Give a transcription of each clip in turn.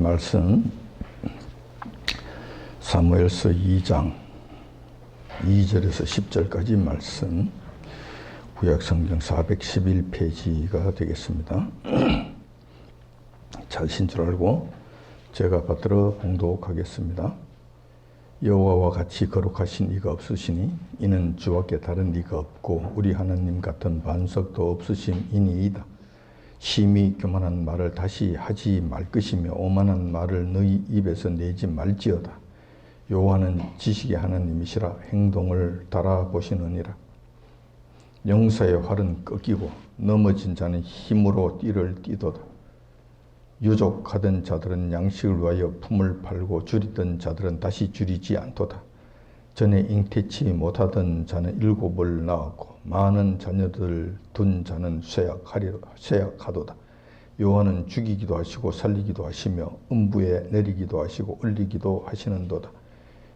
말씀 사무엘서 2장 2절에서 10절까지 말씀, 구약성경 411페이지가 되겠습니다. 잘신 줄 알고 제가 받들어 봉독하겠습니다. 여호와와 같이 거룩하신 이가 없으시니 이는 주밖에 다른 이가 없고 우리 하나님 같은 반석도 없으심이니이다. 심히 교만한 말을 다시 하지 말 것이며 오만한 말을 너희 입에서 내지 말지어다. 여호와는 지식의 하나님이시라 행동을 달아보시느니라. 용사의 활은 꺾이고 넘어진 자는 힘으로 띠를 띠도다. 유족하던 자들은 양식을 위하여 품을 팔고 줄이던 자들은 다시 줄이지 않도다. 전에 잉태치 못하던 자는 7을 낳았고 많은 자녀들 둔 자는 쇠약하도다. 여호와는 죽이기도 하시고 살리기도 하시며 음부에 내리기도 하시고 올리기도 하시는도다.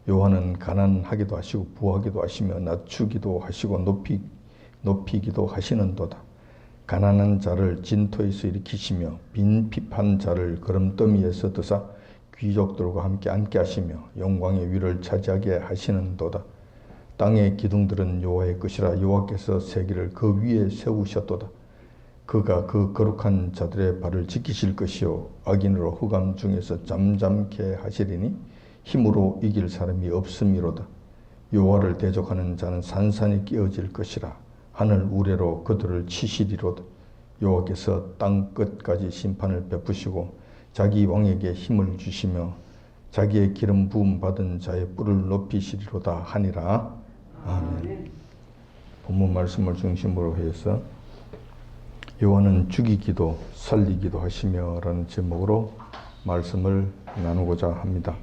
여호와는 가난하기도 하시고 부하기도 하시며 낮추기도 하시고 높이기도 하시는도다. 가난한 자를 진토에서 일으키시며 빈핍한 자를 거름더미에서 드사 귀족들과 함께 앉게 하시며 영광의 위를 차지하게 하시는도다. 땅의 기둥들은 여호와의 것이라. 여호와께서 세계를 그 위에 세우셨도다. 그가 그 거룩한 자들의 발을 지키실 것이요 악인으로 흑암 중에서 잠잠케 하시리니 힘으로 이길 사람이 없음이로다. 여호와를 대적하는 자는 산산이 깨어질 것이라. 하늘 우레로 그들을 치시리로다. 여호와께서 땅 끝까지 심판을 베푸시고 자기 왕에게 힘을 주시며 자기의 기름 부음 받은 자의 뿔을 높이시리로다 하니라. 아멘. 본문 말씀을 중심으로 해서 여호와는 죽이기도 살리기도 하시며 라는 제목으로 말씀을 나누고자 합니다.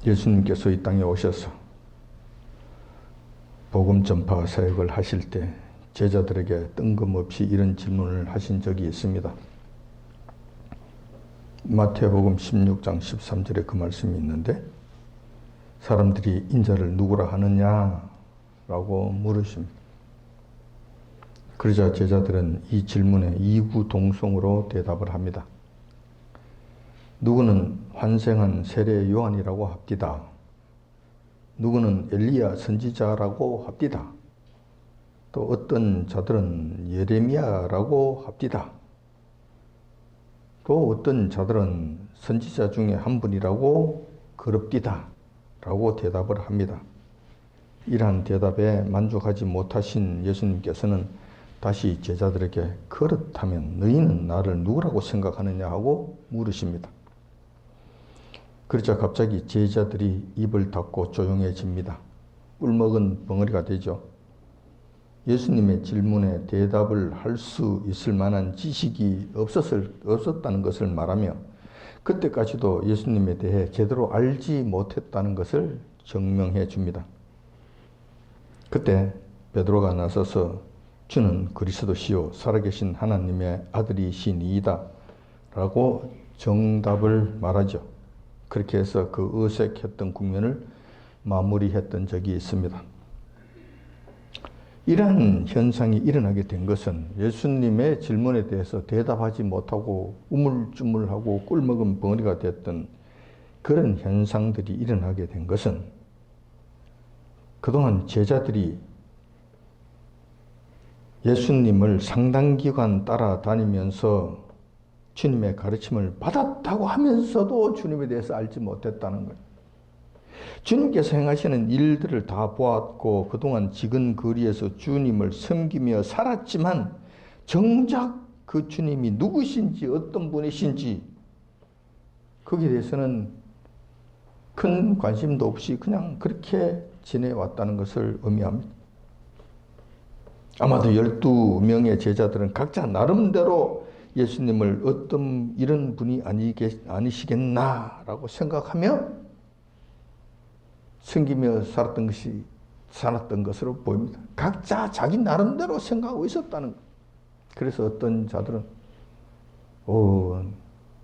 예수님께서 이 땅에 오셔서 복음 전파 사역을 하실 때 제자들에게 뜬금없이 이런 질문을 하신 적이 있습니다. 마태복음 16장 13절에 그 말씀이 있는데 사람들이 인자를 누구라 하느냐라고 물으십니다. 그러자 제자들은 이 질문에 이구동성으로 대답을 합니다. 누구는 환생한 세례 요한이라고 합디다. 누구는 엘리야 선지자라고 합디다. 또 어떤 자들은 예레미야라고 합디다. 또 어떤 자들은 선지자 중에 한 분이라고 그럽디다 라고 대답을 합니다. 이러한 대답에 만족하지 못하신 예수님께서는 다시 제자들에게 그렇다면 너희는 나를 누구라고 생각하느냐 하고 물으십니다. 그러자 갑자기 제자들이 입을 닫고 조용해집니다. 꿀먹은 벙어리가 되죠. 예수님의 질문에 대답을 할 수 있을 만한 지식이 없었다는 것을 말하며 그때까지도 예수님에 대해 제대로 알지 못했다는 것을 증명해 줍니다. 그때 베드로가 나서서 주는 그리스도시요 살아계신 하나님의 아들이시니이다 라고 정답을 말하죠. 그렇게 해서 그 어색했던 국면을 마무리했던 적이 있습니다. 이러한 현상이 일어나게 된 것은 예수님의 질문에 대해서 대답하지 못하고 우물쭈물하고 꿀먹은 벙어리가 됐던 그런 현상들이 일어나게 된 것은 그동안 제자들이 예수님을 상당 기간 따라다니면서 주님의 가르침을 받았다고 하면서도 주님에 대해서 알지 못했다는 거예요. 주님께서 행하시는 일들을 다 보았고 그동안 지근 거리에서 주님을 섬기며 살았지만 정작 그 주님이 누구신지 어떤 분이신지 거기에 대해서는 큰 관심도 없이 그냥 그렇게 지내왔다는 것을 의미합니다. 아마도 12명의 제자들은 각자 나름대로 예수님을 어떤 이런 분이 아니시겠나라고 생각하며 섬기며 살았던 것으로 보입니다. 각자 자기 나름대로 생각하고 있었다는 것. 그래서 어떤 자들은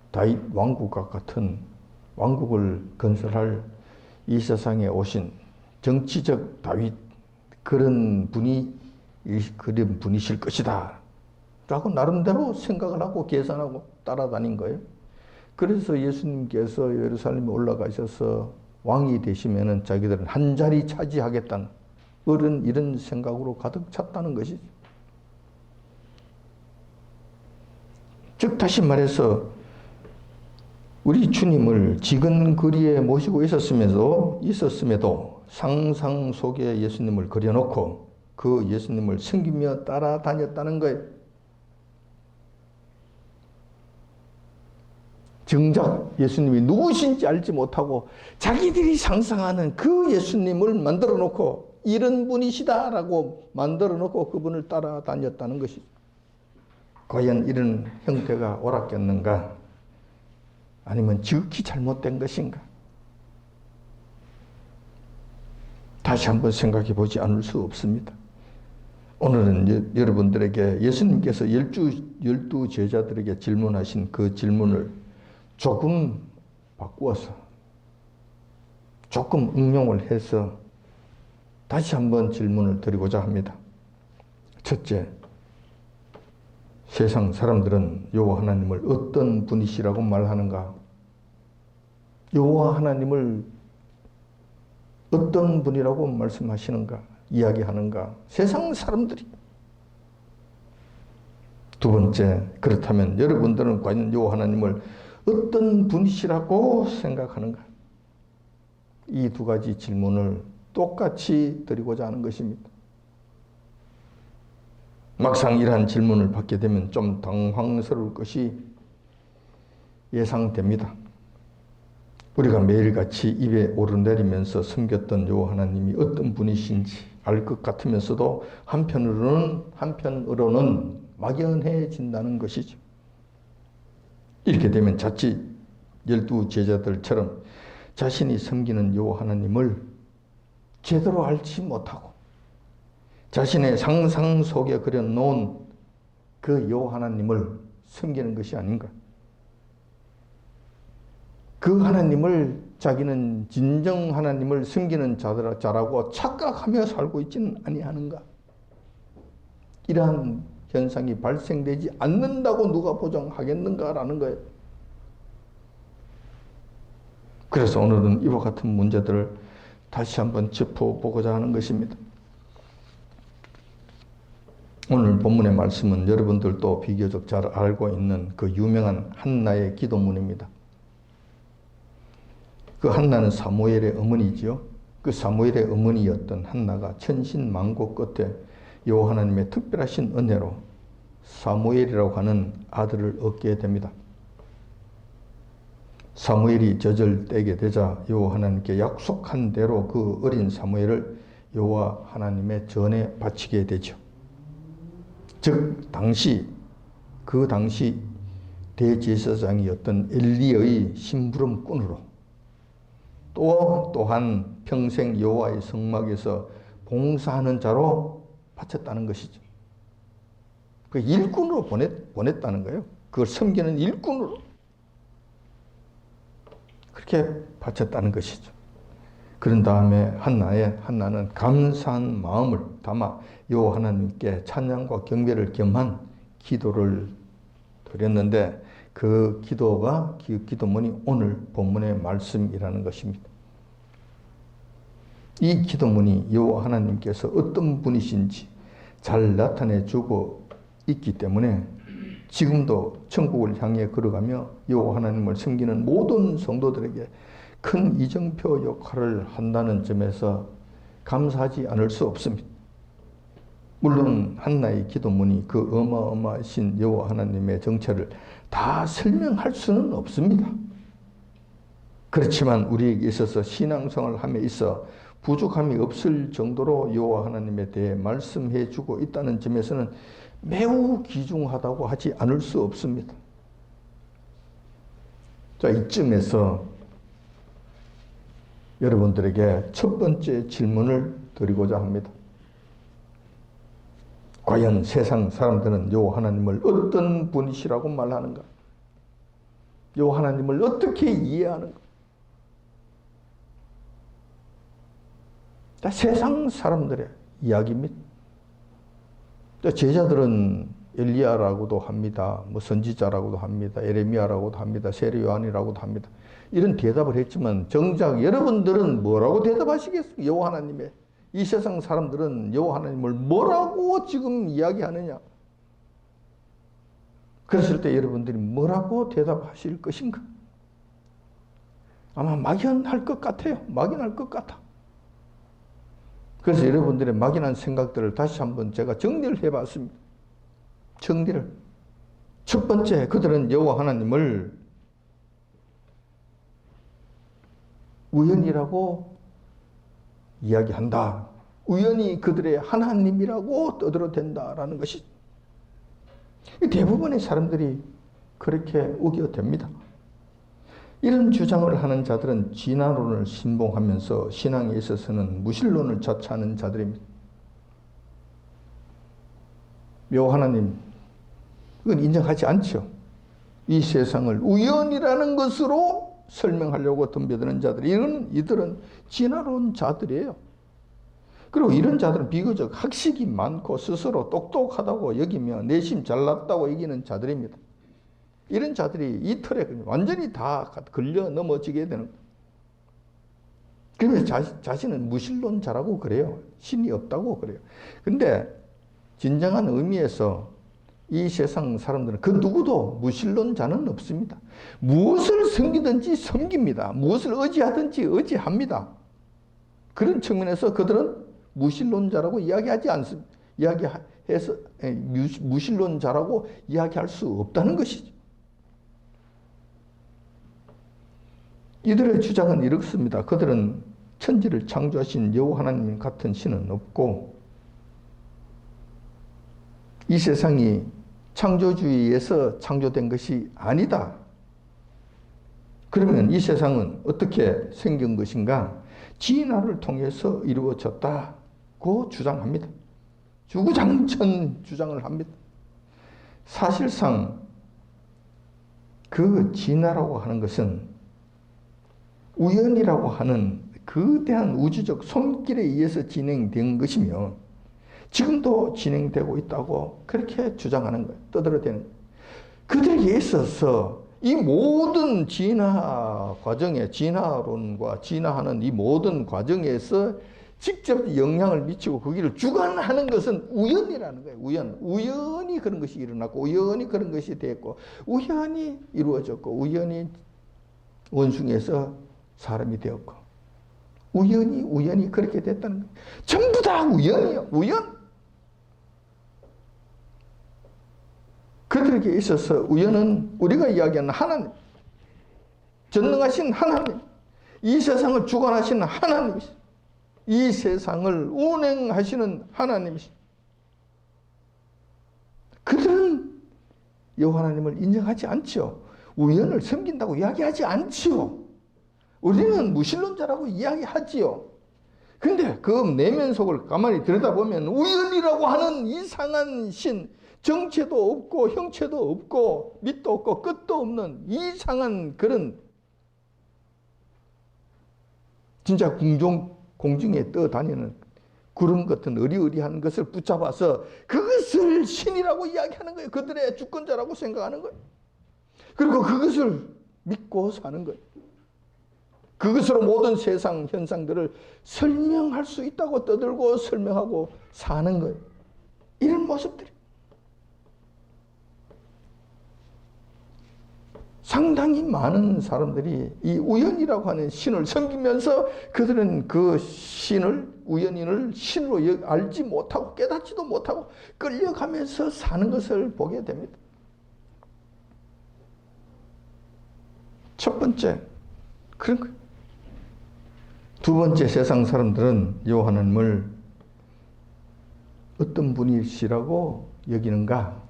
다윗 왕국과 같은 왕국을 건설할 이 세상에 오신 정치적 다윗 그런 분이실 것이다 라고 나름대로 생각을 하고 계산하고 따라다닌 거예요. 그래서 예수님께서 예루살렘에 올라가셔서 왕이 되시면은 자기들은 한 자리 차지하겠다는 이런 생각으로 가득 찼다는 것이죠. 즉 다시 말해서 우리 주님을 지근 거리에 모시고 있었음에도 상상 속에 예수님을 그려놓고 그 예수님을 섬기며 따라다녔다는 거예요. 정작 예수님이 누구신지 알지 못하고 자기들이 상상하는 그 예수님을 만들어 놓고 이런 분이시다라고 만들어 놓고 그분을 따라다녔다는 것이죠. 과연 이런 형태가 옳았겠는가? 아니면 지극히 잘못된 것인가? 다시 한번 생각해 보지 않을 수 없습니다. 오늘은 여러분들에게 예수님께서 열두 제자들에게 질문하신 그 질문을 조금 바꾸어서 조금 응용을 해서 다시 한번 질문을 드리고자 합니다. 첫째, 세상 사람들은 여호와 하나님을 어떤 분이시라고 말하는가? 여호와 하나님을 어떤 분이라고 말씀하시는가? 이야기하는가? 세상 사람들이. 두 번째, 그렇다면 여러분들은 과연 여호와 하나님을 어떤 분이시라고 생각하는가? 이 두 가지 질문을 똑같이 드리고자 하는 것입니다. 막상 이러한 질문을 받게 되면 좀 당황스러울 것이 예상됩니다. 우리가 매일같이 입에 오르내리면서 섬겼던 여호와 하나님이 어떤 분이신지 알 것 같으면서도 한편으로는 막연해진다는 것이죠. 이렇게 되면 자칫 12 제자들처럼 자신이 섬기는 여호와 하나님을 제대로 알지 못하고 자신의 상상 속에 그려놓은 그 여호와 하나님을 섬기는 것이 아닌가. 그 하나님을 자기는 진정 하나님을 섬기는 자라고 착각하며 살고 있지는 아니하는가. 이러한 현상이 발생되지 않는다고 누가 보장하겠는가라는 거예요. 그래서 오늘은 이와 같은 문제들을 다시 한번 짚어보고자 하는 것입니다. 오늘 본문의 말씀은 여러분들도 비교적 잘 알고 있는 그 유명한 한나의 기도문입니다. 그 한나는 사무엘의 어머니지요. 그 사무엘의 어머니였던 한나가 천신만고 끝에 여호와 하나님의 특별하신 은혜로 사무엘이라고 하는 아들을 얻게 됩니다. 사무엘이 젖을 떼게 되자 여호와 하나님께 약속한 대로 그 어린 사무엘을 여호와 하나님의 전에 바치게 되죠. 즉 그 당시 대제사장이었던 엘리의 심부름꾼으로 또한 평생 여호와의 성막에서 봉사하는 자로 바쳤다는 것이죠. 그 일꾼으로 보냈다는 거예요. 그걸 섬기는 일꾼으로 그렇게 바쳤다는 것이죠. 그런 다음에 한나는 감사한 마음을 담아 여호와 하나님께 찬양과 경배를 겸한 기도를 드렸는데 그 기도문이 오늘 본문의 말씀이라는 것입니다. 이 기도문이 여호와 하나님께서 어떤 분이신지 잘 나타내 주고 있기 때문에 지금도 천국을 향해 걸어가며 여호와 하나님을 섬기는 모든 성도들에게 큰 이정표 역할을 한다는 점에서 감사하지 않을 수 없습니다. 물론 한나의 기도문이 그 어마어마하신 여호와 하나님의 정체를 다 설명할 수는 없습니다. 그렇지만 우리에게 있어서 신앙생활을 함에 있어 부족함이 없을 정도로 여호와 하나님에 대해 말씀해 주고 있다는 점에서는 매우 귀중하다고 하지 않을 수 없습니다. 자, 이쯤에서 여러분들에게 첫 번째 질문을 드리고자 합니다. 과연 세상 사람들은 여호와 하나님을 어떤 분이시라고 말하는가? 여호와 하나님을 어떻게 이해하는가? 세상 사람들의 이야기입니다. 제자들은 엘리야라고도 합니다. 뭐 선지자라고도 합니다. 에레미야라고도 합니다. 세례 요한이라고도 합니다. 이런 대답을 했지만 정작 여러분들은 뭐라고 대답하시겠습니까? 여호와 하나님의 이 세상 사람들은 여호와 하나님을 뭐라고 지금 이야기하느냐? 그랬을 때 여러분들이 뭐라고 대답하실 것인가? 아마 막연할 것 같아요. 막연할 것 같아. 그래서 여러분들의 막연한 생각들을 다시 한번 제가 정리를 해봤습니다. 정리를. 첫 번째, 그들은 여호와 하나님을 우연이라고 이야기한다. 우연히 그들의 하나님이라고 떠들어댄다라는 것이 대부분의 사람들이 그렇게 우겨댑니다. 이런 주장을 하는 자들은 진화론을 신봉하면서 신앙에 있어서는 무신론을 자처하는 자들입니다. 여호와 하나님, 그건 인정하지 않죠. 이 세상을 우연이라는 것으로 설명하려고 덤벼드는 자들, 이들은 진화론 자들이에요. 그리고 이런 자들은 비교적 학식이 많고 스스로 똑똑하다고 여기며 내심 잘났다고 여기는 자들입니다. 이런 자들이 이 틀에 완전히 다 걸려 넘어지게 되는 거예요. 그러면서 자신은 무신론자라고 그래요. 신이 없다고 그래요. 근데 진정한 의미에서 이 세상 사람들은 그 누구도 무신론자는 없습니다. 무엇을 섬기든지 섬깁니다. 무엇을 의지하든지 의지합니다. 그런 측면에서 그들은 무신론자라고 이야기하지 않습니다. 무신론자라고 이야기할 수 없다는 것이죠. 이들의 주장은 이렇습니다. 그들은 천지를 창조하신 여호와 하나님 같은 신은 없고 이 세상이 창조주의에서 창조된 것이 아니다. 그러면 이 세상은 어떻게 생긴 것인가? 진화를 통해서 이루어졌다고 주장합니다. 주구장창 주장을 합니다. 사실상 그 진화라고 하는 것은 우연이라고 하는 거대한 우주적 손길에 의해서 진행된 것이며 지금도 진행되고 있다고 그렇게 주장하는 거예요. 떠들어대는 거예요. 그들에게 있어서 이 모든 진화 과정에 진화론과 진화하는 이 모든 과정에서 직접 영향을 미치고 거기를 주관하는 것은 우연이라는 거예요. 우연히 그런 것이 일어났고 우연히 그런 것이 됐고 우연히 이루어졌고 우연히 원숭이에서 사람이 되었고 우연히 그렇게 됐다는 거예요. 전부 다 우연이에요. 우연. 그들에게 있어서 우연은 우리가 이야기하는 하나님, 전능하신 하나님, 이 세상을 주관하시는 하나님이시, 이 세상을 운행하시는 하나님이시. 그들은 여호와 하나님을 인정하지 않죠. 우연을 섬긴다고 이야기하지 않죠. 우리는 무신론자라고 이야기하지요. 근데 그 내면 속을 가만히 들여다보면 우연이라고 하는 이상한 신, 정체도 없고 형체도 없고 밑도 없고 끝도 없는 이상한 그런 진짜 공중에 떠다니는 구름 같은 의리의리한 것을 붙잡아서 그것을 신이라고 이야기하는 거예요. 그들의 주권자라고 생각하는 거예요. 그리고 그것을 믿고 사는 거예요. 그것으로 모든 세상 현상들을 설명할 수 있다고 떠들고 설명하고 사는 거예요. 이런 모습들이 상당히 많은 사람들이 이 우연이라고 하는 신을 섬기면서 그들은 그 신을, 우연인을 신으로 알지 못하고 깨닫지도 못하고 끌려가면서 사는 것을 보게 됩니다. 첫 번째, 그런 거예요. 두 번째, 세상 사람들은 여호와 하나님을 어떤 분이시라고 여기는가?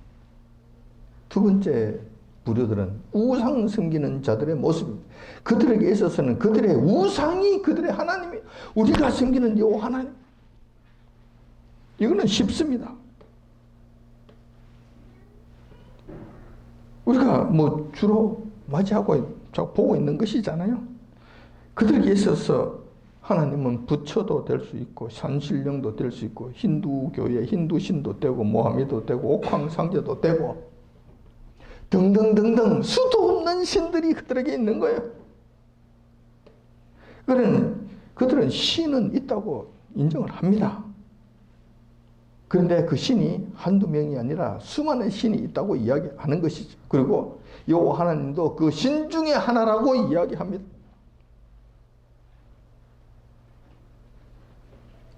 두 번째 부류들은 우상 섬기는 자들의 모습입니다. 그들에게 있어서는 그들의 우상이 그들의 하나님이에요. 우리가 섬기는 여호와 하나님. 이거는 쉽습니다. 우리가 뭐 주로 맞이하고 보고 있는 것이잖아요. 그들에게 있어서 하나님은 부처도 될 수 있고 산신령도 될 수 있고 힌두교의 힌두신도 되고 모하메도 되고 옥황상제도 되고 등등등등 수도 없는 신들이 그들에게 있는 거예요. 그들은 신은 있다고 인정을 합니다. 그런데 그 신이 한두 명이 아니라 수많은 신이 있다고 이야기하는 것이죠. 그리고 여호와 하나님도 그 신 중에 하나라고 이야기합니다.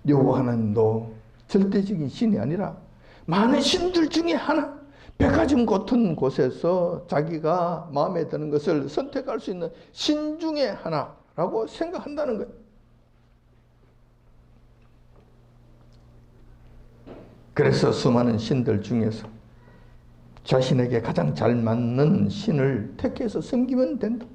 여호와 하나님도 절대적인 신이 아니라 많은 신들 중에 하나, 백화점 같은 곳에서 자기가 마음에 드는 것을 선택할 수 있는 신 중에 하나라고 생각한다는 거예요. 그래서 수많은 신들 중에서 자신에게 가장 잘 맞는 신을 택해서 섬기면 된다.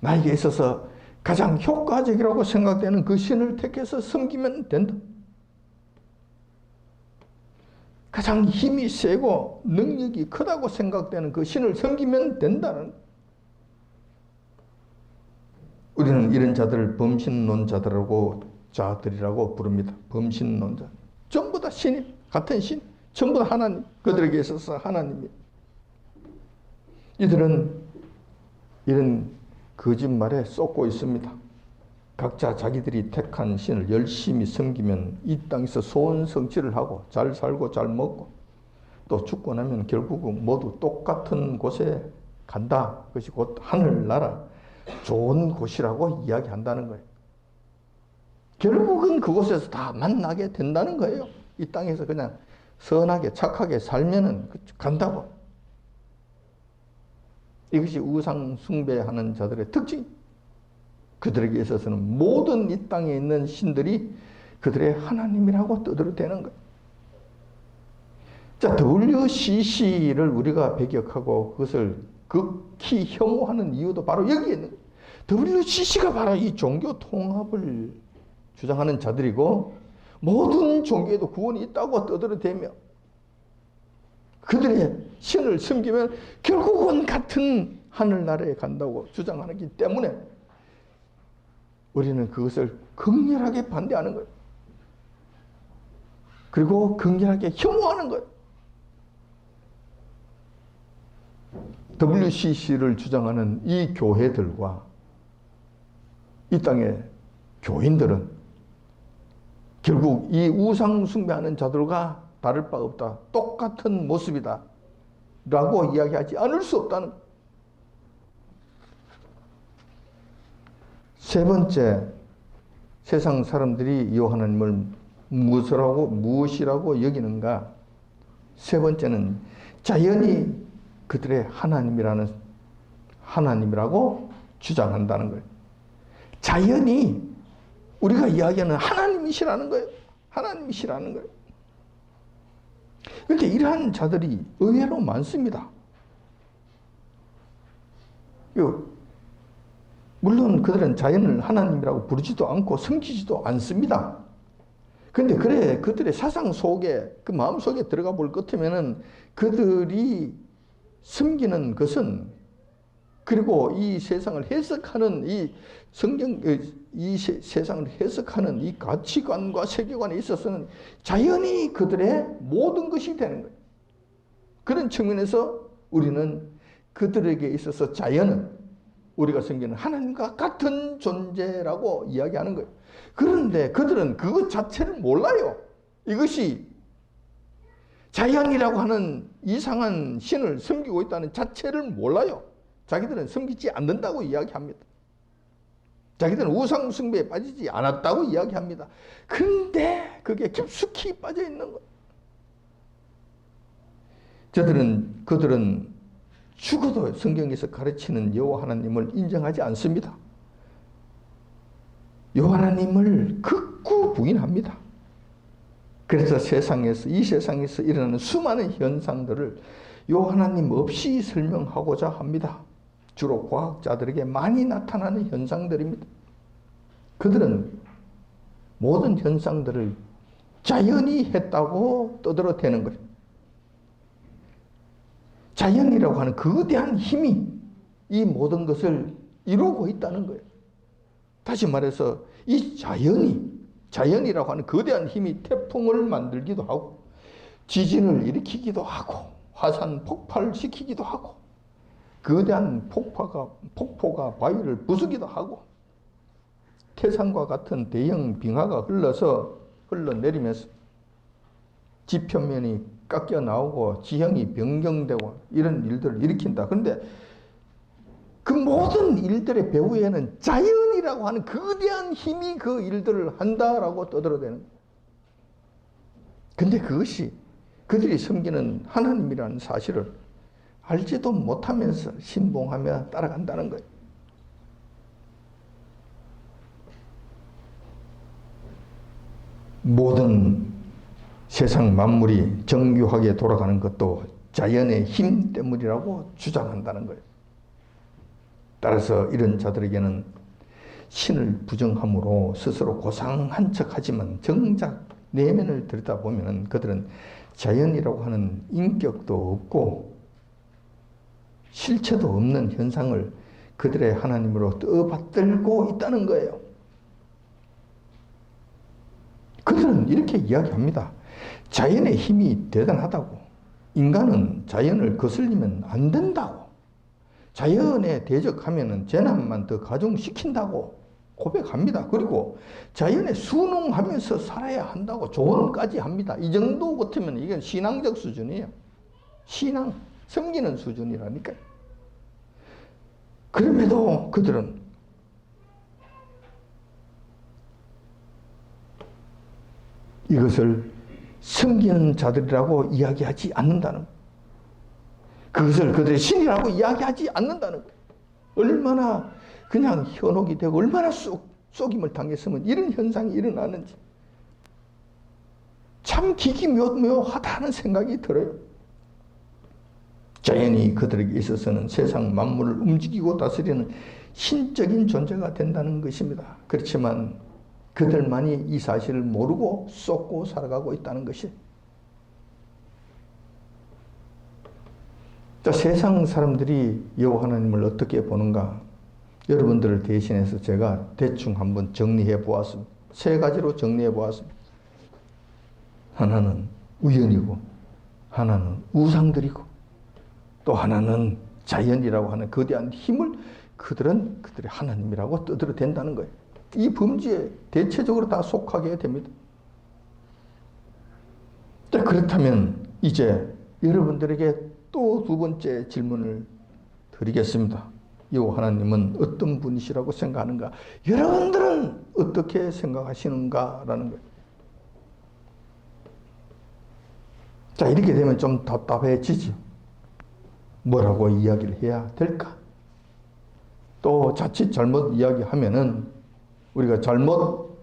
나에게 있어서 가장 효과적이라고 생각되는 그 신을 택해서 섬기면 된다. 가장 힘이 세고 능력이 크다고 생각되는 그 신을 섬기면 된다는. 우리는 이런 자들을 범신론자들이라고 부릅니다. 범신론자. 전부 다 신이 같은 신, 전부 다 하나님. 그들에게 있어서 하나님이. 이들은 이런 거짓말에 쏟고 있습니다. 각자 자기들이 택한 신을 열심히 섬기면 이 땅에서 소원 성취를 하고 잘 살고 잘 먹고 또 죽고 나면 결국은 모두 똑같은 곳에 간다. 그것이 곧 하늘나라 좋은 곳이라고 이야기한다는 거예요. 결국은 그곳에서 다 만나게 된다는 거예요. 이 땅에서 그냥 선하게 착하게 살면은 간다고. 이것이 우상 숭배하는 자들의 특징. 그들에게 있어서는 모든 이 땅에 있는 신들이 그들의 하나님이라고 떠들어대는 거예요. 자, WCC를 우리가 배격하고 그것을 극히 혐오하는 이유도 바로 여기에 있는 거예요. WCC가 바로 이 종교 통합을 주장하는 자들이고 모든 종교에도 구원이 있다고 떠들어대며 그들의 신을 섬기면 결국은 같은 하늘나라에 간다고 주장하기 때문에 우리는 그것을 극렬하게 반대하는 거예요. 그리고 극렬하게 혐오하는 거예요. WCC를 주장하는 이 교회들과 이 땅의 교인들은 결국 이 우상 숭배하는 자들과 다를 바 없다. 똑같은 모습이다. 라고 이야기하지 않을 수 없다는 거예요. 세 번째, 세상 사람들이 이 하나님을 무엇이라고 여기는가? 세 번째는 자연이 그들의 하나님이라고 주장한다는 거예요. 자연이 우리가 이야기하는 하나님이시라는 거예요. 하나님이시라는 거예요. 그런데 이러한 자들이 의외로 많습니다. 물론 그들은 자연을 하나님이라고 부르지도 않고 섬기지도 않습니다. 그런데 그들의 사상 속에 그 마음 속에 들어가 볼 것 같으면은 그들이 섬기는 것은 그리고 이 세상을 해석하는 이 세상을 해석하는 이 가치관과 세계관에 있어서는 자연이 그들의 모든 것이 되는 거예요. 그런 측면에서 우리는 그들에게 있어서 자연은 우리가 섬기는 하나님과 같은 존재라고 이야기하는 거예요. 그런데 그들은 그것 자체를 몰라요. 이것이 자연이라고 하는 이상한 신을 섬기고 있다는 자체를 몰라요. 자기들은 섬기지 않는다고 이야기합니다. 자기들은 우상 숭배에 빠지지 않았다고 이야기합니다. 그런데 그게 깊숙이 빠져 있는 거예요. 그들은 죽어도 성경에서 가르치는 여호와 하나님을 인정하지 않습니다. 여호와 하나님을 극구 부인합니다. 그래서 이 세상에서 일어나는 수많은 현상들을 여호와 하나님 없이 설명하고자 합니다. 주로 과학자들에게 많이 나타나는 현상들입니다. 그들은 모든 현상들을 자연이 했다고 떠들어대는 거예요. 자연이라고 하는 거대한 힘이 이 모든 것을 이루고 있다는 거예요. 다시 말해서 이 자연이라고 하는 거대한 힘이 태풍을 만들기도 하고 지진을 일으키기도 하고 화산 폭발시키기도 하고 거대한 폭포가 바위를 부수기도 하고 태산과 같은 대형 빙하가 흘러내리면서 지표면이 깎여 나오고 지형이 변경되고 이런 일들을 일으킨다. 그런데 그 모든 일들의 배후에는 자연이라고 하는 거대한 힘이 그 일들을 한다라고 떠들어대는 거예요. 근데 그것이 그들이 섬기는 하나님이라는 사실을 알지도 못하면서 신봉하며 따라간다는 거예요. 모든 세상 만물이 정교하게 돌아가는 것도 자연의 힘 때문이라고 주장한다는 거예요. 따라서 이런 자들에게는 신을 부정함으로 스스로 고상한 척하지만 정작 내면을 들여다보면 그들은 자연이라고 하는 인격도 없고 실체도 없는 현상을 그들의 하나님으로 떠받들고 있다는 거예요. 그들은 이렇게 이야기합니다. 자연의 힘이 대단하다고. 인간은 자연을 거슬리면 안 된다고. 자연에 대적하면 재난만 더 가중시킨다고 고백합니다. 그리고 자연에 순응하면서 살아야 한다고 조언까지 합니다. 이 정도 같으면 이건 신앙적 수준이에요. 신앙, 섬기는 수준이라니까요. 그럼에도 그들은 이것을 섬기는 자들이라고 이야기하지 않는다는 거예요. 그것을 그들의 신이라고 이야기하지 않는다는 거예요. 얼마나 그냥 현혹이 되고 얼마나 속임을 당했으면 이런 현상이 일어나는지 참 기기묘하다는 생각이 들어요. 자연이 그들에게 있어서는 세상 만물을 움직이고 다스리는 신적인 존재가 된다는 것입니다. 그렇지만 그들만이 이 사실을 모르고 쏟고 살아가고 있다는 것이. 자, 세상 사람들이 여호와 하나님을 어떻게 보는가? 여러분들을 대신해서 제가 대충 한번 정리해 보았습니다. 세 가지로 정리해 보았습니다. 하나는 우연이고, 하나는 우상들이고, 또 하나는 자연이라고 하는 거대한 힘을 그들은 그들의 하나님이라고 떠들어댄다는 거예요. 이 범죄에 대체적으로 다 속하게 됩니다. 자, 그렇다면 이제 여러분들에게 또 두 번째 질문을 드리겠습니다. 여호와 하나님은 어떤 분이시라고 생각하는가? 여러분들은 어떻게 생각하시는가라는 거예요. 자, 이렇게 되면 좀 답답해지죠. 뭐라고 이야기를 해야 될까? 또 자칫 잘못 이야기하면은 우리가 잘못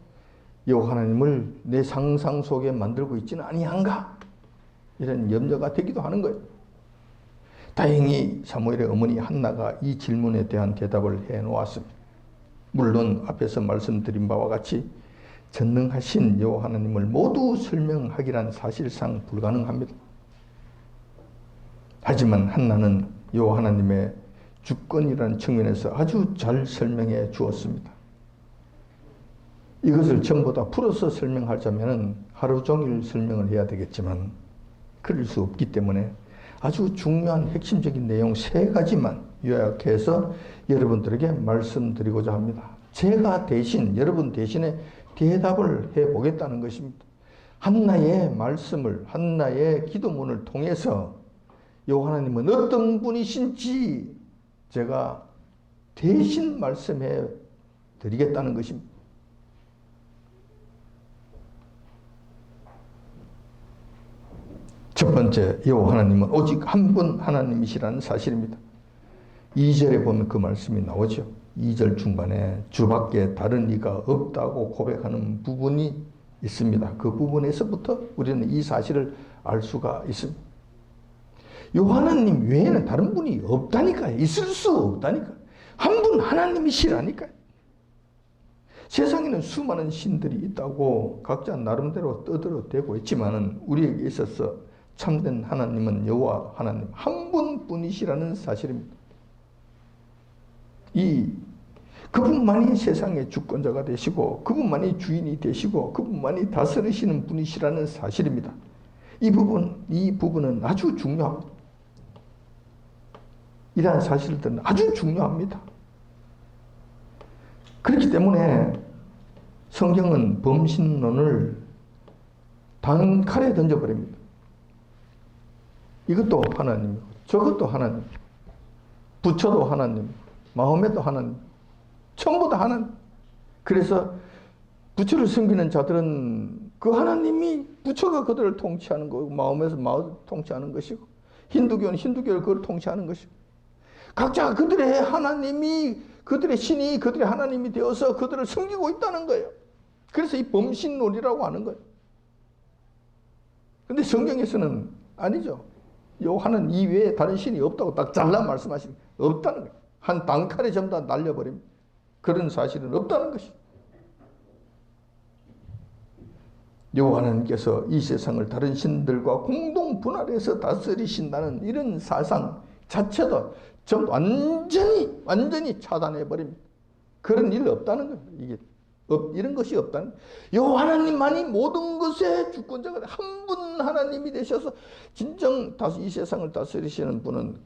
여호와 하나님을 내 상상 속에 만들고 있지는 아니한가? 이런 염려가 되기도 하는 거예요. 다행히 사무엘의 어머니 한나가 이 질문에 대한 대답을 해 놓았습니다. 물론 앞에서 말씀드린 바와 같이 전능하신 여호와 하나님을 모두 설명하기란 사실상 불가능합니다. 하지만 한나는 여호와 하나님의 주권이라는 측면에서 아주 잘 설명해 주었습니다. 이것을 전부 다 풀어서 설명하자면 하루 종일 설명을 해야 되겠지만 그럴 수 없기 때문에 아주 중요한 핵심적인 내용 세 가지만 요약해서 여러분들에게 말씀드리고자 합니다. 제가 대신 여러분 대신에 대답을 해보겠다는 것입니다. 한나의 말씀을, 한나의 기도문을 통해서 여호와 하나님은 어떤 분이신지 제가 대신 말씀해 드리겠다는 것입니다. 첫 번째, 여호와 하나님은 오직 한 분 하나님이시라는 사실입니다. 2절에 보면 그 말씀이 나오죠. 2절 중간에 주밖에 다른 이가 없다고 고백하는 부분이 있습니다. 그 부분에서부터 우리는 이 사실을 알 수가 있습니다. 여호와 하나님 외에는 다른 분이 없다니까요. 있을 수 없다니까요. 한 분 하나님이시라니까요. 세상에는 수많은 신들이 있다고 각자 나름대로 떠들어대고 있지만은 우리에게 있어서 참된 하나님은 여호와 하나님 한 분뿐이시라는 사실입니다. 이 그분만이 세상의 주권자가 되시고 그분만이 주인이 되시고 그분만이 다스리시는 분이시라는 사실입니다. 이 부분은 아주 중요합니다. 이러한 사실들은 아주 중요합니다. 그렇기 때문에 성경은 범신론을 단칼에 던져버립니다. 이것도 하나님이고 저것도 하나님, 부처도 하나님, 마호메도 하나님, 전부 다 하나님. 그래서 부처를 섬기는 자들은 그 하나님이 부처가 그들을 통치하는 거고 마호메에서 마호를 통치하는 것이고 힌두교는 힌두교를 그걸 통치하는 것이고 각자 그들의 하나님이 그들의 신이 그들의 하나님이 되어서 그들을 섬기고 있다는 거예요. 그래서 이 범신론이라고 하는 거예요. 근데 성경에서는 아니죠. 요한은 이외에 다른 신이 없다고 딱 잘라 말씀하시는 없다는 거예요. 한 단칼에 전부 다 날려버립니다. 그런 사실은 없다는 것이죠. 여호와님께서 이 세상을 다른 신들과 공동 분할해서 다스리신다는 이런 사상 자체도 전부 완전히 차단해 버립니다. 그런 일 없다는 겁니다. 이게 이런 것이 없다는 여호와 하나님만이 모든 것의 주권자가 한 분 하나님이 되셔서 진정 이 세상을 다스리시는 분은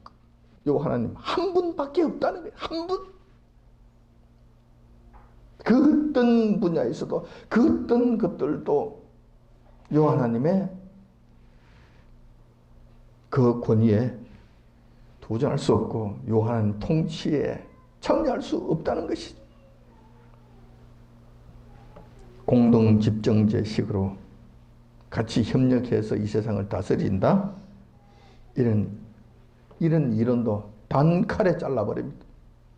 여호와 하나님 한 분밖에 없다는 거예요. 한 분. 그 어떤 분야에서도 그 어떤 것들도 여호와 하나님의 그 권위에 도전할 수 없고 여호와 하나님 통치에 참여할 수 없다는 것이죠. 공동 집정제식으로 같이 협력해서 이 세상을 다스린다? 이런 이론도 단칼에 잘라버립니다.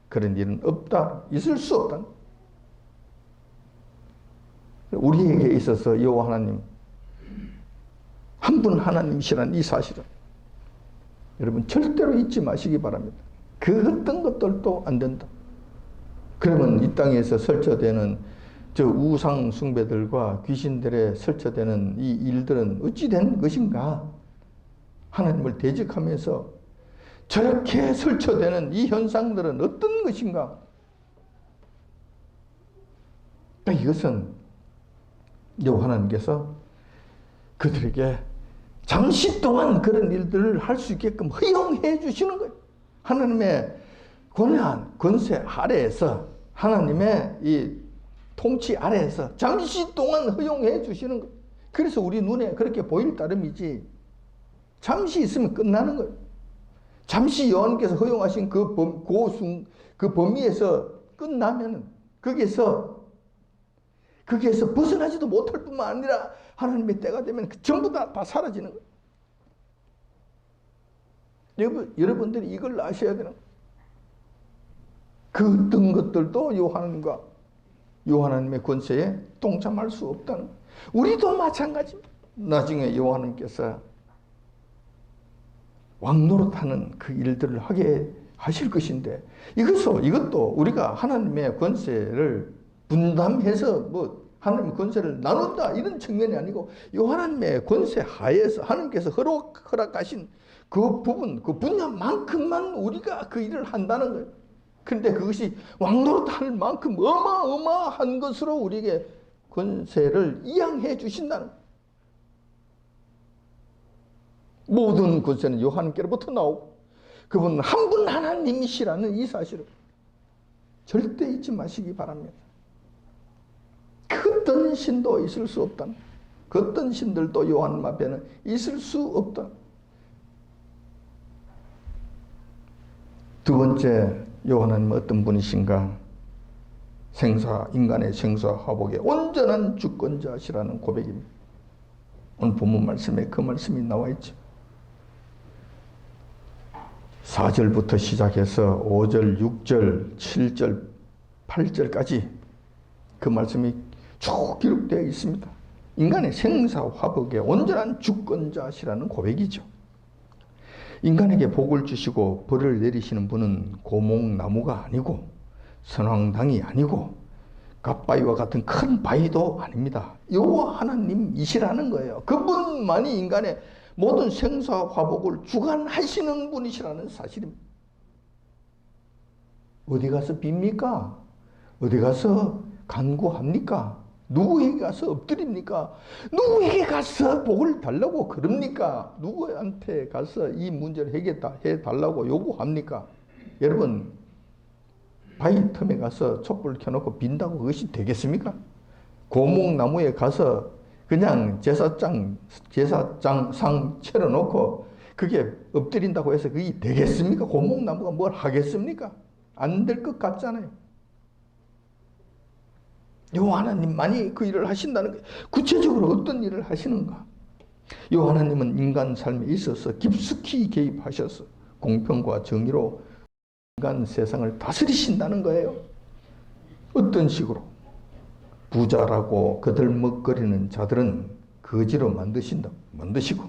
그런 일은 없다. 있을 수 없다. 우리에게 있어서 여호와 하나님 한 분 하나님이시라는 이 사실은 여러분 절대로 잊지 마시기 바랍니다. 그 어떤 것들도 안 된다. 그러면 이 땅에서 설쳐되는 저 우상 숭배들과 귀신들의 설쳐되는 이 일들은 어찌 된 것인가? 하나님을 대적하면서 저렇게 설쳐되는 이 현상들은 어떤 것인가? 이것은 여호와 하나님께서 그들에게 잠시 동안 그런 일들을 할 수 있게끔 허용해 주시는 거예요. 하나님의 권한, 권세 아래에서 하나님의 이 통치 아래에서 잠시 동안 허용해 주시는 거예요. 그래서 우리 눈에 그렇게 보일 따름이지 잠시 있으면 끝나는 거예요. 잠시 여호와님께서 허용하신 그 범위에서 끝나면 거기에서 벗어나지도 못할 뿐만 아니라 하나님의 때가 되면 전부 다 사라지는 거예요. 여러분들이 이걸 아셔야 되는 거예요. 그 어떤 것들도 여호와 하나님의 권세에 동참할 수 없다는 거예요. 우리도 마찬가지입니다. 나중에 여호와 하나님께서 왕노릇하는 그 일들을 하게 하실 것인데 이것도 우리가 하나님의 권세를 분담해서 하나님의 권세를 나눈다 이런 측면이 아니고 하나님의 권세 하에서 하나님께서 허락하신 그 부분, 그 분야만큼만 우리가 그 일을 한다는 거예요. 그런데 그것이 왕노릇할 만큼 어마어마한 것으로 우리에게 권세를 이양해 주신다는 거예요. 모든 권세는 여호와님께로부터 나오고 그분은 한 분 하나님이시라는 이 사실을 절대 잊지 마시기 바랍니다. 그 어떤 신도 있을 수 없다. 그 어떤 신들도 여호와님 앞에는 있을 수 없다. 두 번째, 여호와 하나님은 어떤 분이신가? 인간의 생사 화복의 온전한 주권자시라는 고백입니다. 오늘 본문 말씀에 그 말씀이 나와 있죠. 4절부터 시작해서 5절, 6절, 7절, 8절까지 그 말씀이 쭉 기록되어 있습니다. 인간의 생사 화복의 온전한 주권자시라는 고백이죠. 인간에게 복을 주시고 벌을 내리시는 분은 고목나무가 아니고 선왕당이 아니고 갓바위와 같은 큰 바위도 아닙니다. 여호와 하나님이시라는 거예요. 그분만이 인간의 모든 생사 화복을 주관하시는 분이시라는 사실입니다. 어디 가서 빕니까? 어디 가서 간구합니까? 누구에게 가서 엎드립니까? 누구에게 가서 복을 달라고 그럽니까? 누구한테 가서 이 문제를 해달라고 요구합니까? 여러분, 바위 틈에 가서 촛불 켜놓고 빈다고 그것이 되겠습니까? 고목나무에 가서 그냥 제사장 차려놓고 그게 엎드린다고 해서 그게 되겠습니까? 고목나무가 뭘 하겠습니까? 안 될 것 같잖아요. 요 하나님만이 그 일을 하신다는 거예요. 구체적으로 어떤 일을 하시는가? 요 하나님은 인간 삶에 있어서 깊숙이 개입하셔서 공평과 정의로 인간 세상을 다스리신다는 거예요. 어떤 식으로? 부자라고 거들먹거리는 자들은 거지로 만드시고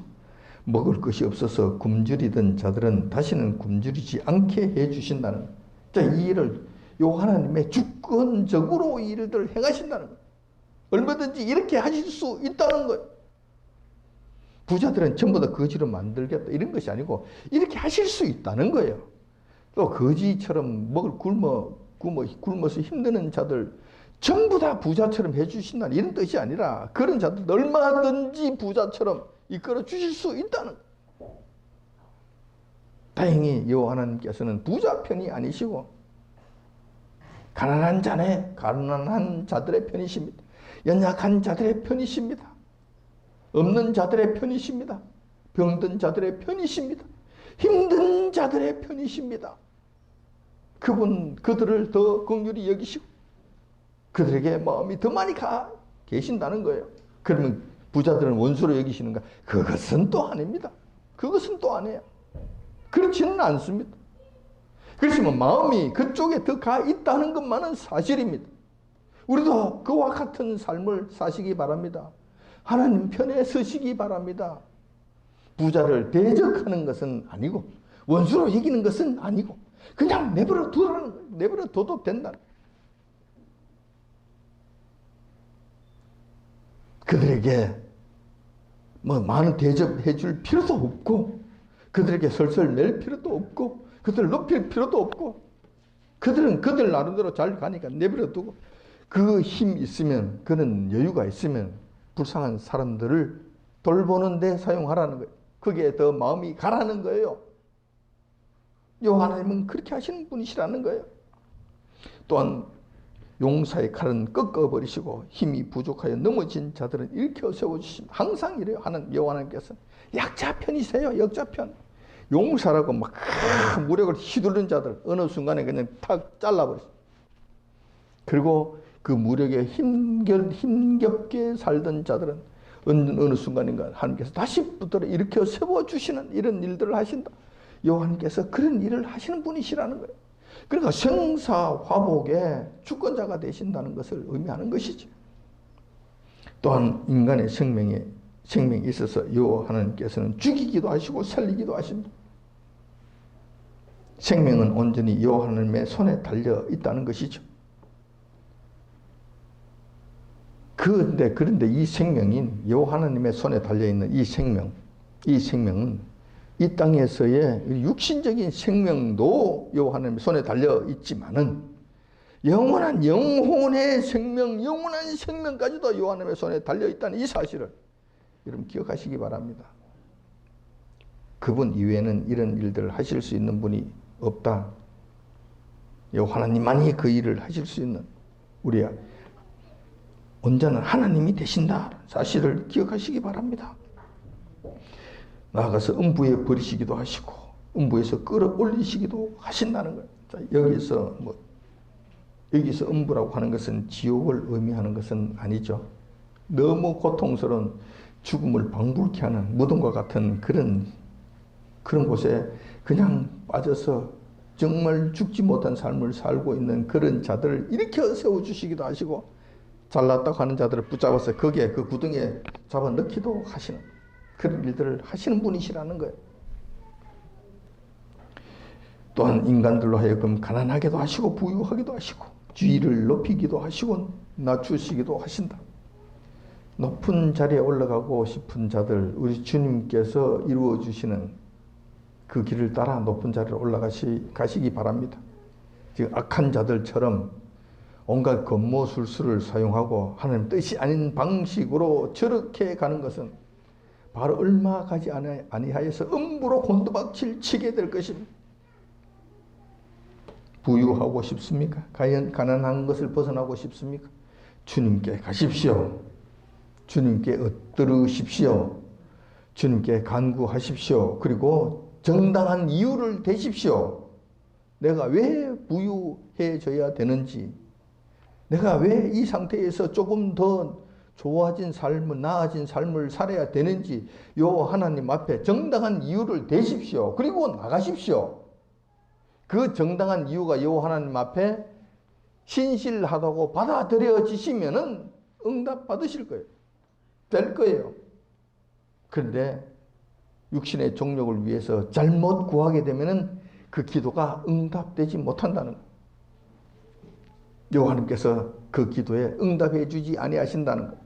먹을 것이 없어서 굶주리던 자들은 다시는 굶주리지 않게 해주신다는 거예요. 자, 이 일을 요 하나님의 주권적으로 일들 행하신다는 거예요. 얼마든지 이렇게 하실 수 있다는 거예요. 부자들은 전부 다 거지로 만들겠다 이런 것이 아니고 이렇게 하실 수 있다는 거예요. 또 거지처럼 굶어서 힘드는 자들 전부 다 부자처럼 해주신다는 이런 뜻이 아니라 그런 자들 얼마든지 부자처럼 이끌어 주실 수 있다는 거예요. 다행히 여호와 하나님께서는 부자 편이 아니시고 가난한 자들의 편이십니다. 연약한 자들의 편이십니다. 없는 자들의 편이십니다. 병든 자들의 편이십니다. 힘든 자들의 편이십니다. 그들을 더 긍휼히 여기시고 그들에게 마음이 더 많이 가 계신다는 거예요. 그러면 부자들은 원수로 여기시는가? 그것은 또 아닙니다. 그것은 또 아니에요. 그렇지는 않습니다. 그렇지만 마음이 그쪽에 더 가 있다는 것만은 사실입니다. 우리도 그와 같은 삶을 사시기 바랍니다. 하나님 편에 서시기 바랍니다. 부자를 대적하는 것은 아니고 원수로 이기는 것은 아니고 그냥 내버려 두라는 거예요. 내버려 둬도 된다. 그들에게 많은 대접해 줄 필요도 없고 그들에게 설설 낼 필요도 없고 그들을 높일 필요도 없고 그들은 그들 나름대로 잘 가니까 내버려 두고 그 힘 있으면 그는 여유가 있으면 불쌍한 사람들을 돌보는 데 사용하라는 거예요. 그게 더 마음이 가라는 거예요. 요 하나님은 그렇게 하시는 분이시라는 거예요. 또한 용사의 칼은 꺾어버리시고 힘이 부족하여 넘어진 자들은 일으켜 세워주십니다. 항상 이래요. 여호와 하나님께서는 약자 편이세요. 역자 편. 용사라고 막 무력을 휘두르는 자들 어느 순간에 그냥 탁 잘라버렸어요. 그리고 그 무력에 힘겹게 살던 자들은 어느 순간인가 하나님께서 다시 붙들어 일으켜 세워주시는 이런 일들을 하신다. 여호와님께서 그런 일을 하시는 분이시라는 거예요. 그러니까 생사화복의 주권자가 되신다는 것을 의미하는 것이죠. 또한 인간의 생명이 있어서 여호와 하나님께서는 죽이기도 하시고 살리기도 하십니다. 생명은 온전히 여호와 하나님의 손에 달려 있다는 것이죠. 그런데 이 생명인 여호와 하나님의 손에 달려 있는 이 생명은 이 땅에서의 육신적인 생명도 여호와 하나님의 손에 달려 있지만은 영원한 영혼의 생명, 영원한 생명까지도 여호와 하나님의 손에 달려 있다는 이 사실을 여러분 기억하시기 바랍니다. 그분 이외에는 이런 일들을 하실 수 있는 분이 없다. 여호와 하나님만이 그 일을 하실 수 있는 우리야 온전한 하나님이 되신다 사실을 기억하시기 바랍니다. 나아가서 음부에 버리시기도 하시고 음부에서 끌어올리시기도 하신다는 거예요. 자, 여기서 음부라고 하는 것은 지옥을 의미하는 것은 아니죠. 너무 고통스러운 죽음을 방불케 하는 무덤과 같은 그런 곳에 그냥 빠져서 정말 죽지 못한 삶을 살고 있는 그런 자들을 일으켜 세워주시기도 하시고 잘났다고 하는 자들을 붙잡아서 거기에 그 구덩이에 잡아넣기도 하시는 그런 일들을 하시는 분이시라는 거예요. 또한 인간들로 하여금 가난하게도 하시고 부유하기도 하시고 지위를 높이기도 하시고 낮추시기도 하신다. 높은 자리에 올라가고 싶은 자들 우리 주님께서 이루어주시는 그 길을 따라 높은 자리로 올라가시기 바랍니다. 지금 악한 자들처럼 온갖 권모술수를 사용하고 하나님 뜻이 아닌 방식으로 저렇게 가는 것은 바로 얼마 가지 아니하여서 음부로 곤두박질 치게 될 것입니다. 부유하고 싶습니까? 과연 가난한 것을 벗어나고 싶습니까? 주님께 가십시오. 주님께 엎드르십시오. 주님께 간구하십시오. 그리고 정당한 이유를 대십시오. 내가 왜 부유해져야 되는지, 내가 왜 이 상태에서 조금 더 좋아진 삶을, 나아진 삶을 살아야 되는지 요 하나님 앞에 정당한 이유를 대십시오. 그리고 나가십시오. 그 정당한 이유가 요 하나님 앞에 신실하다고 받아들여지시면은 응답 받으실 거예요. 될 거예요. 그런데 육신의 정욕을 위해서 잘못 구하게 되면은 그 기도가 응답되지 못한다는 거예요. 여호와님께서 그 기도에 응답해 주지 아니하신다는 거예요.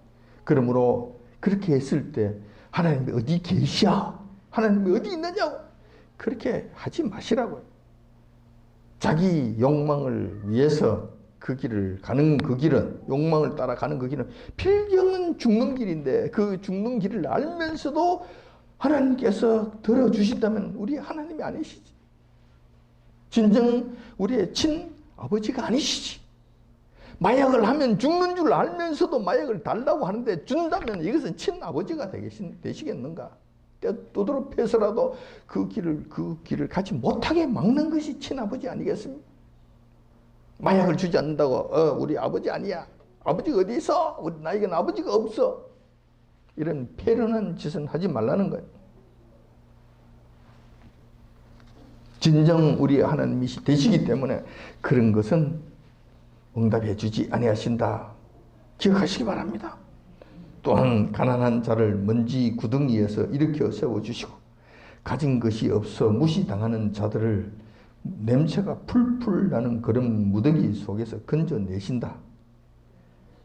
그러므로 그렇게 했을 때 하나님이 어디 계시야? 하나님이 어디 있느냐고 그렇게 하지 마시라고요. 자기 욕망을 위해서 그 길을 가는 그 길은, 욕망을 따라가는 그 길은 필경은 죽는 길인데 그 죽는 길을 알면서도 하나님께서 들어주신다면 우리 하나님이 아니시지. 진정 우리의 친아버지가 아니시지. 마약을 하면 죽는 줄 알면서도 마약을 달라고 하는데 준다면 이것은 친아버지가 되시겠는가? 떠들어 패서라도 그 길을 가지 못하게 막는 것이 친아버지 아니겠습니까? 마약을 주지 않는다고 우리 아버지 아니야. 아버지가 어디 있어? 우리 나에게는 아버지가 없어. 이런 패륜한 짓은 하지 말라는 거예요. 진정 우리 하나님이 되시기 때문에 그런 것은 응답해 주지 아니하신다. 기억하시기 바랍니다. 또한 가난한 자를 먼지 구덩이에서 일으켜 세워주시고 가진 것이 없어 무시당하는 자들을 냄새가 풀풀 나는 그런 무더기 속에서 건져내신다.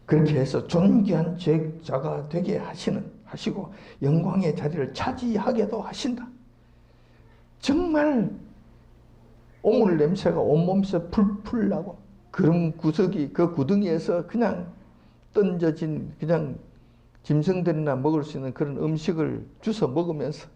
그렇게 해서 존귀한 죄자가 되게 하시고 영광의 자리를 차지하게도 하신다. 정말 오물 냄새가 온몸에서 풀풀 나고 그런 구석이 그 구덩이에서 그냥 던져진 그냥 짐승들이나 먹을 수 있는 그런 음식을 주워 먹으면서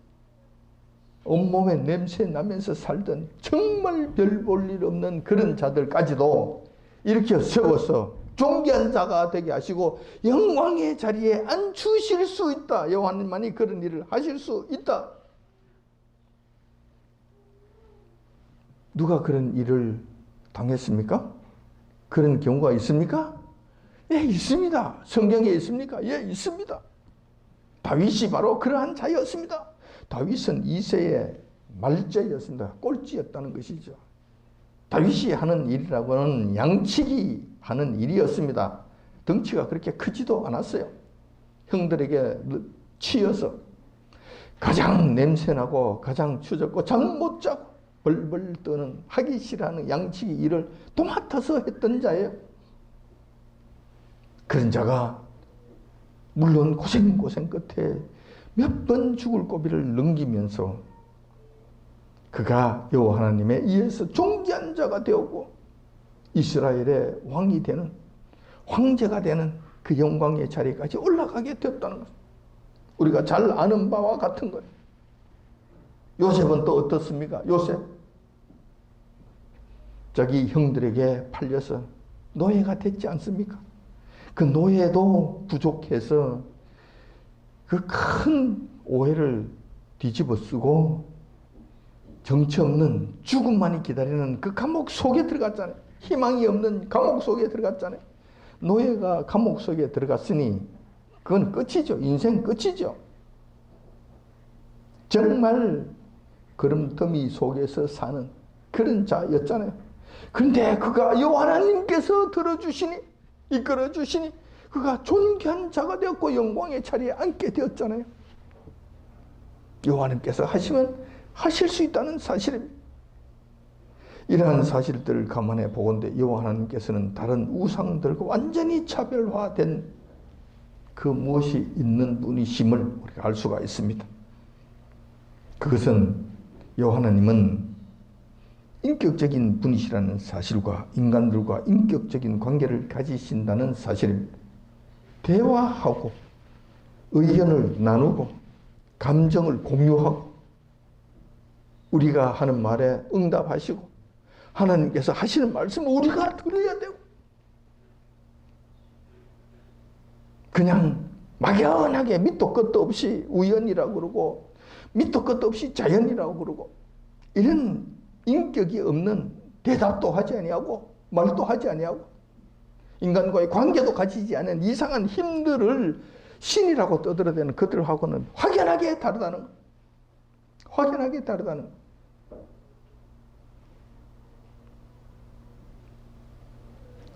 온몸에 냄새 나면서 살던 정말 별 볼 일 없는 그런 자들까지도 일으켜 세워서 존귀한 자가 되게 하시고 영광의 자리에 앉추실 수 있다. 여호와님만이 그런 일을 하실 수 있다. 누가 그런 일을 당했습니까? 그런 경우가 있습니까? 예, 있습니다. 성경에 있습니까? 예, 있습니다. 다윗이 바로 그러한 자였습니다. 다윗은 이새의 말죄였습니다. 꼴찌였다는 것이죠. 다윗이 하는 일이라고는 양치기 하는 일이었습니다. 덩치가 그렇게 크지도 않았어요. 형들에게 치여서 가장 냄새나고 가장 추잡고 잠 못 자고 벌벌 떠는 하기 싫어하는 양치기 일을 도맡아서 했던 자예요. 그런 자가 물론 고생 끝에 몇 번 죽을 고비를 넘기면서 그가 여호와 하나님에 의해서 존귀한 자가 되었고 이스라엘의 왕이 되는 황제가 되는 그 영광의 자리까지 올라가게 되었다는 것. 우리가 잘 아는 바와 같은 거예요. 요셉은 또 어떻습니까? 요셉 자기 형들에게 팔려서 노예가 됐지 않습니까? 그 노예도 부족해서 그 큰 오해를 뒤집어 쓰고 정처 없는 죽음만이 기다리는 그 감옥 속에 들어갔잖아요. 희망이 없는 감옥 속에 들어갔잖아요. 노예가 감옥 속에 들어갔으니 그건 끝이죠. 인생 끝이죠. 정말 걸음더미 속에서 사는 그런 자였잖아요. 그런데 그가 여호와 하나님께서 들어주시니 이끌어주시니 그가 존귀한 자가 되었고 영광의 자리에 앉게 되었잖아요. 여호와 하나님께서 하시면 하실 수 있다는 사실입니다. 이러한 사실들을 감안해 보건대 여호와 하나님께서는 다른 우상들과 완전히 차별화된 그 무엇이 있는 분이심을 우리가 알 수가 있습니다. 그것은 여호와 하나님은 인격적인 분이시라는 사실과 인간들과 인격적인 관계를 가지신다는 사실입니다. 대화하고 의견을 나누고 감정을 공유하고 우리가 하는 말에 응답하시고 하나님께서 하시는 말씀을 우리가 들어야 되고 그냥 막연하게 밑도 끝도 없이 우연이라고 그러고 밑도 끝도 없이 자연이라고 그러고 이런 인격이 없는 대답도 하지 아니하고 말도 하지 아니하고 인간과의 관계도 가지지 않은 이상한 힘들을 신이라고 떠들어대는 그들하고는 확연하게 다르다는 것. 확연하게 다르다는 것.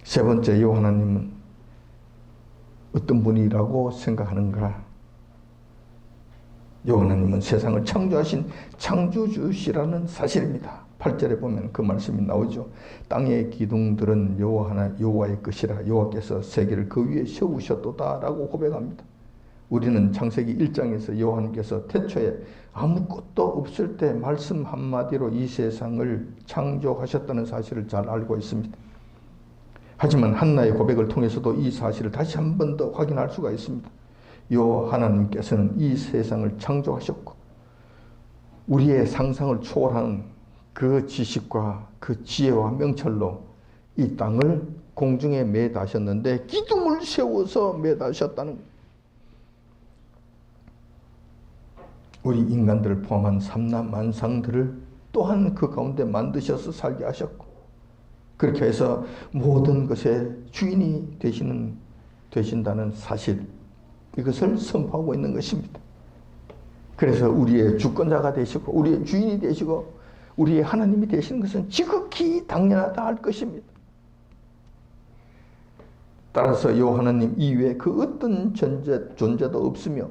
세 번째, 요 하나님은 어떤 분이라고 생각하는가? 요 하나님은 세상을 창조하신 창조주시라는 사실입니다. 8절에 보면 그 말씀이 나오죠. 땅의 기둥들은 여호와의 것이라 여호와께서 세계를 그 위에 세우셨도다 라고 고백합니다. 우리는 창세기 1장에서 여호와께서 태초에 아무것도 없을 때 말씀 한마디로 이 세상을 창조하셨다는 사실을 잘 알고 있습니다. 하지만 한나의 고백을 통해서도 이 사실을 다시 한 번 더 확인할 수가 있습니다. 요 하나님께서는 이 세상을 창조하셨고 우리의 상상을 초월하는 그 지식과 그 지혜와 명철로 이 땅을 공중에 매다셨는데 기둥을 세워서 매다셨다는 거예요. 우리 인간들을 포함한 삼라만상들을 또한 그 가운데 만드셔서 살게 하셨고 그렇게 해서 모든 것의 주인이 되신다는 사실 이것을 선포하고 있는 것입니다. 그래서 우리의 주권자가 되시고 우리의 주인이 되시고 우리의 하나님이 되시는 것은 지극히 당연하다 할 것입니다. 따라서 요 하나님 이외에 그 어떤 존재도 없으며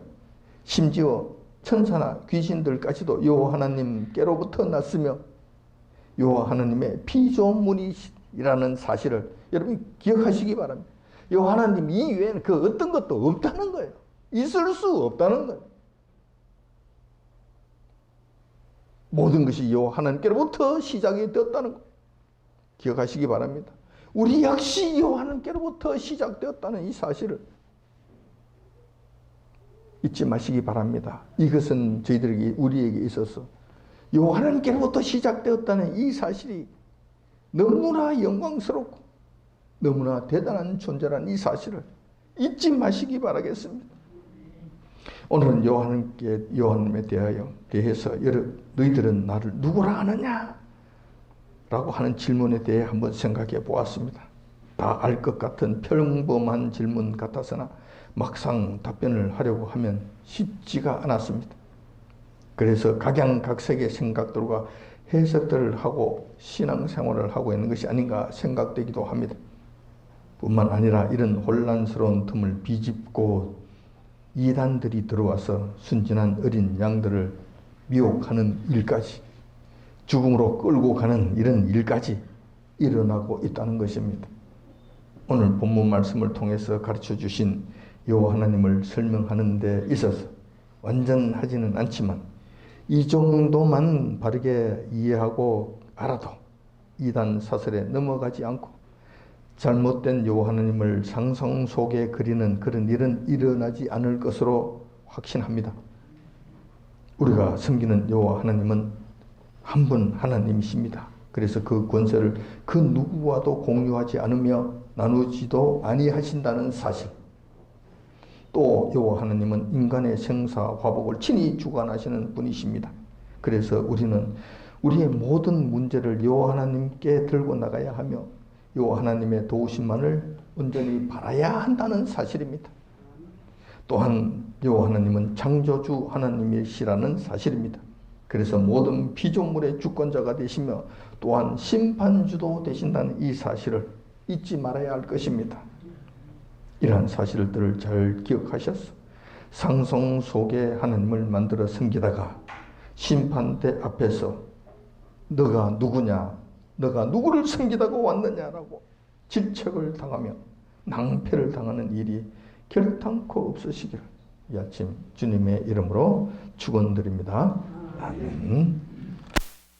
심지어 천사나 귀신들까지도 요 하나님께로부터 났으며 요 하나님의 피조물이라는 사실을 여러분이 기억하시기 바랍니다. 요 하나님 이외에는 그 어떤 것도 없다는 거예요. 있을 수 없다는 거예요. 모든 것이 요 하나님께로부터 시작이 되었다는 것 기억하시기 바랍니다. 우리 역시 요 하나님께로부터 시작되었다는 이 사실을 잊지 마시기 바랍니다. 이것은 우리에게 있어서 요 하나님께로부터 시작되었다는 이 사실이 너무나 영광스럽고 너무나 대단한 존재라는 이 사실을 잊지 마시기 바라겠습니다. 오늘은 요 하나님에 대해서 너희들은 나를 누구라 하느냐? 라고 하는 질문에 대해 한번 생각해 보았습니다. 다 알 것 같은 평범한 질문 같아서나 막상 답변을 하려고 하면 쉽지가 않았습니다. 그래서 각양각색의 생각들과 해석들을 하고 신앙생활을 하고 있는 것이 아닌가 생각되기도 합니다. 뿐만 아니라 이런 혼란스러운 틈을 비집고 이단들이 들어와서 순진한 어린 양들을 미혹하는 일까지 죽음으로 끌고 가는 이런 일까지 일어나고 있다는 것입니다. 오늘 본문 말씀을 통해서 가르쳐 주신 요 하나님을 설명하는 데 있어서 완전하지는 않지만 이 정도만 바르게 이해하고 알아도 이단 사설에 넘어가지 않고 잘못된 요 하나님을 상상 속에 그리는 그런 일은 일어나지 않을 것으로 확신합니다. 우리가 섬기는 요 하나님은 한 분 하나님이십니다. 그래서 그 권세를 그 누구와도 공유하지 않으며 나누지도 아니하신다는 사실. 또 요 하나님은 인간의 생사 화복을 친히 주관하시는 분이십니다. 그래서 우리는 우리의 모든 문제를 요 하나님께 들고 나가야 하며 요 하나님의 도우심만을 온전히 바라야 한다는 사실입니다. 또한 요 하나님은 창조주 하나님이시라는 사실입니다. 그래서 모든 피조물의 주권자가 되시며 또한 심판주도 되신다는 이 사실을 잊지 말아야 할 것입니다. 이러한 사실들을 잘 기억하셔서 상성 속에 하나님을 만들어 섬기다가 심판대 앞에서 너가 누구냐, 너가 누구를 섬기다가 왔느냐라고 질책을 당하며 낭패를 당하는 일이 결탄코 없으시기를 이 아침 주님의 이름으로 축원드립니다. 아멘.